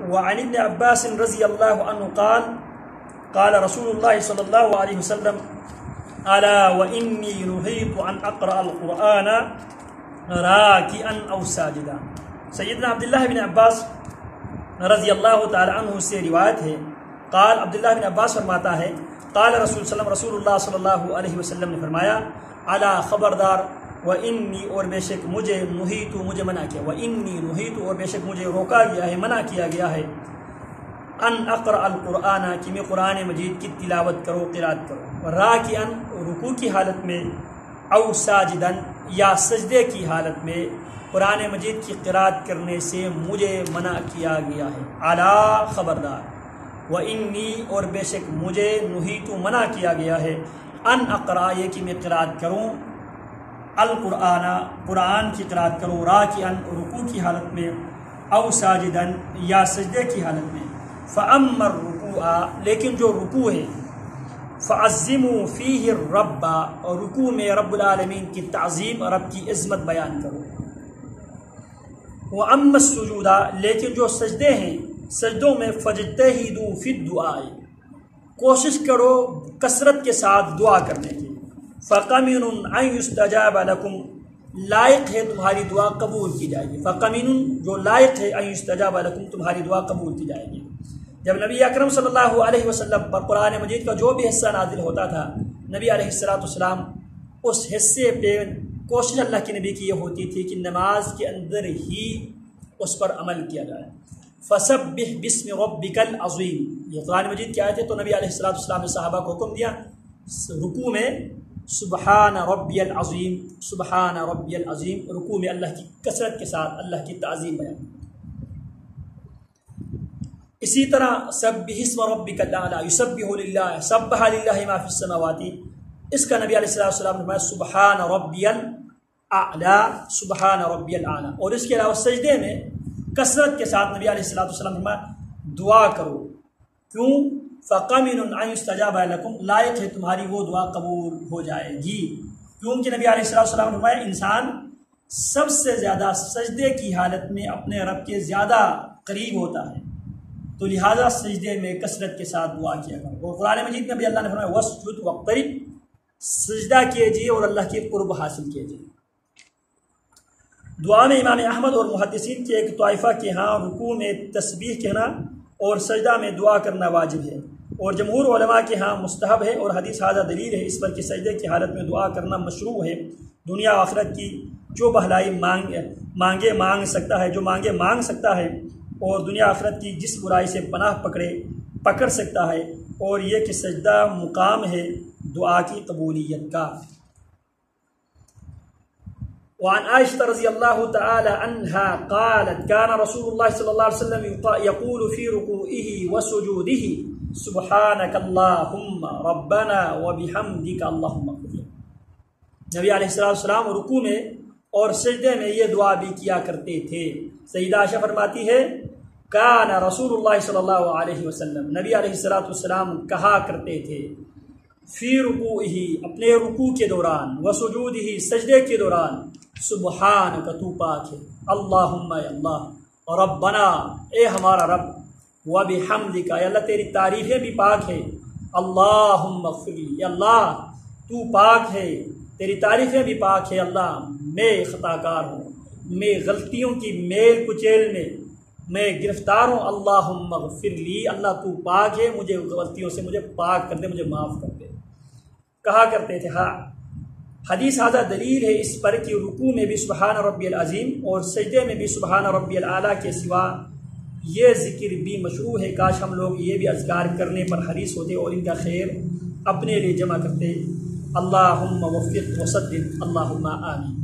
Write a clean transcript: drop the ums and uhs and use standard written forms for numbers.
وعن ابن عباس رضی اللہ عنہ قال قال رسول اللہ صلی اللہ علیہ وسلم الا وانی نہیت ان اقرأ القرآن راکعا او ساجدا۔ سیدنا عبداللہ بن عباس رضی اللہ تعالی عنہ سے روایت ہے، قال عبداللہ بن عباس فرماتا ہے قال رسول اللہ صلی اللہ علیہ وسلم نے فرمایا الا خبردار وانی اور بے شک مجھے نہیت مجھے منع کیا، وانی نہیت اور بے شک مجھے روکا گیا ہے، منع کیا گیا ہے، ان اقرأ القرآن کہ میں قرآن مجید کی تلاوت کرو، قرات کرو، راکعا رکوع کی حالت میں، او ساجدا یا سجدے کی حالت میں قرآن مجید کی قرات کرنے سے مجھے منع کیا گیا ہے۔ الا خبردار، وانی اور بے شک مجھے نہیت منع کیا گیا ہے، ان اقرأ یہ کہ میں قرات کروں، القرآن قرآن کی قرات کروں، راکعا رکوع کی حالت میں، او ساجدا یا سجدے کی حالت میں، فاما الرکوع لیکن جو رکوع ہے، فعظموا فیہ الرب اور رکوع میں رب العالمین کی تعظیم، رب کی عظمت بیان کرو، واما السجود لیکن جو سجدے ہیں، سجدوں میں فاجتہدوا فی الدعاء کوشش کرو کثرت کے ساتھ دعا کرنے کی، فقمن ان یستجاب لکم لائق ہے تمہاری دعا قبول کی جائے گی، فقمن جو لائق ہے ان یستجاب لکم تمہاری دعا قبول کی جائے گی۔ جب نبی اکرم صلی اللہ علیہ وسلم پر قرآن مجید کا جو بھی حصہ نازل ہوتا تھا، نبی علیہ السلام اس حصے پہ کوشش اللہ کے نبی کی یہ ہوتی تھی کہ نماز کے اندر ہی اس پر عمل کیا جائے۔ فسبح باسم ربک العظیم، یہ قرآن مجید کی آیت ہے، تو نبی علیہ السلام نے صحابہ کو حکم دیا رکوع میں سبحان ربی العظیم، سبحان ربی العظیم، رکوع میں اللہ کی کثرت کے ساتھ اللہ کی تعظیم بیان۔ اسی طرح سبح اسم ربک الاعلی، یسبح للہ، سبح للہ ما فی السماوات، اس کا نبی علیہ السلام نے فرمایا سبحان ربی الاعلی، سبحان ربی الاعلی۔ اور اس کے علاوہ سجدے میں کثرت کے ساتھ نبی علیہ السلام نے فرمایا دعا کرو، کیوں؟ فقمن ان یستجاب لکم لائق ہے تمہاری وہ دعا قبول ہو جائے گی، کیونکہ نبی علیہ السلام نے فرمایا انسان سب سے زیادہ سجدے کی حالت میں اپنے رب کے زیادہ قریب ہوتا ہے، تو لہٰذا سجدے میں کثرت کے ساتھ دعا کیا کرو۔ اور قرآن مجید میں بھی اللہ نے فرمایا واسجد واقترب، سجدہ کیجیے اور اللہ کے قرب حاصل کیجیے۔ دعا میں امام احمد اور محدثین کے ایک طائفہ کے ہاں رکوع میں تسبیح کہنا اور سجدہ میں دعا کرنا واجب ہے، اور جمہور علماء کے ہاں مستحب ہے، اور حدیث ہذا دلیل ہے اس پر کہ سجدے کی حالت میں دعا کرنا مشروع ہے۔ دنیا و آخرت کی جو بھلائی مانگے مانگ سکتا ہے، جو مانگے مانگ سکتا ہے، اور دنیا آخرت کی جس برائی سے پناہ پکڑ سکتا ہے، اور یہ کہ سجدہ مقام ہے دعا کی قبولیت کا۔ وعن عائشة رضی اللہ تعالی عنہا قالت كان رسول اللہ صلی اللہ علیہ وسلم يقول في ركوعه وسجوده سبحانك اللهم ربنا وبحمدك اللهم اغفر۔ نبی علیہ السلام رکوع میں اور سجدے میں یہ دعا بھی کیا کرتے تھے۔ سیدہ عائشہ فرماتی ہے کان رسول اللہ صلی اللہ علیہ وسلم، نبی علیہ السلام کہا کرتے تھے فی رکوعہ اپنے رکوع کے دوران، وسجودہ سجدے کے دوران، سبحانک تو پاک ہے، اللہم اے اللہ، ربنا اے ہمارا رب، وبحمدک اے اللہ تیری تعریفیں بھی پاک ہے، اللہم اغفر لی اے اللہ تو پاک ہے، تیری تعریفیں بھی پاک ہے، اللہ میں خطا کار ہوں، میں غلطیوں کی میل کچیل میں گرفتار ہوں، اللہم اغفر لی اللہ تو پاک ہے، مجھے غلطیوں سے مجھے پاک کر دے، مجھے معاف کر دے، کہا کرتے تھے۔ ہاں حدیث ہذا دلیل ہے اس پر کہ رکوع میں بھی سبحان ربی العظیم اور سجدے میں بھی سبحان ربی الاعلیٰ کے سوا یہ ذکر بھی مشروع ہے۔ کاش ہم لوگ یہ بھی اذکار کرنے پر حریص ہوتے اور ان کا خیر اپنے لیے جمع کرتے۔ اللہم وفق وسدد، اللہم آمین۔